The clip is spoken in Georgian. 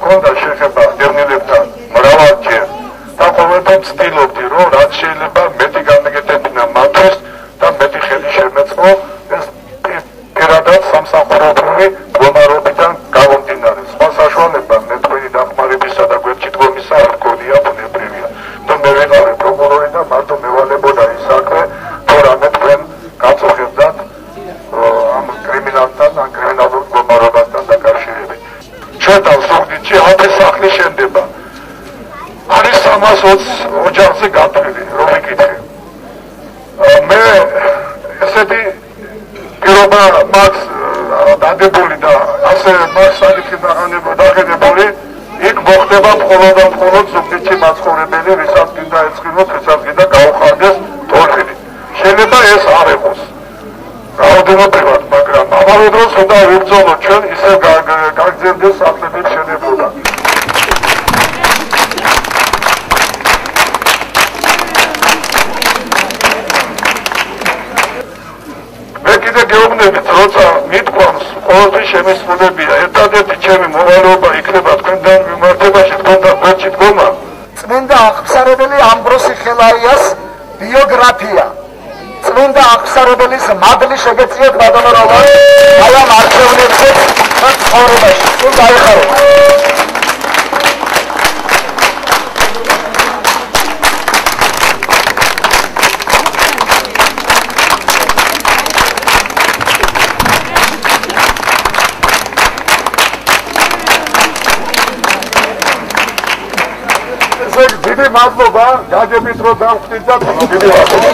მქონდა შეხება დევნილებთან მრავალჯერ და ყოველთვის ვცდილობდი, რომ რაც შეიძლება მეტი გამეკეთებინა მათთვის და მეტი ხელი შემეწყო ეს პირადად სამსახურობრივი მდგომარეობიდან გამომდინარე. სხვა საშუალება მე თქვენი დახმარებისა და გვერდჩიტგომისა არ მგონია ბუნებრივია. და მე ვიყავი პროკურორი და მარტო მევალებოდა ის საქმე, თუ რამე თქვენ გაწუხებდათ ამ კრიმინალთან, ან კრიმინალურ მდგომარეობასთან დაკავშირებით. ჩვენთან სუგდიდში 10 სახლი შენდება. არის 320 ოჯახზე გათვლილი, რომ იკითხე. მე ესეთი პირობა მაქვს დადებული და ასე მაქვს საკითხი დაგეგმებული, იქ მოხდება მხოლოდ და მხოლოდ სუგდიდში მაცხოვრებელი, ვისაც გინდა ეცხინოს, ვისაც გინდა გაუხარდეს თორხილი. შეიძლება ეს არ იყოს რაოდენობრივად, მაგრამ ამავე დროს უნდა ვიბრძოლოთ ჩვენ ისევ გაგრძელდეს სახლების მშენებლობა. მე კიდე გეუბნებით, როცა მithქვამს ყოველთვის შემისრულებია, ერთადერთი ჩემი მოვალეობა იქნება თქვენთან მიმართებაში თქვენთან გვერდჩიტგომა. წმინდა აღფსარებელი ამბროსი ხელაიას ბიოგრაფია. წმინდა აღფსარებელის მადლი შეგეციათ ბატონო რავალ, აი ამ არჩევნებზე და ცხოვრებაში. თუ დაიხაროთ. დიდი მადლობა, გაგებით რომ დავხვდით და დიდი მადლობა.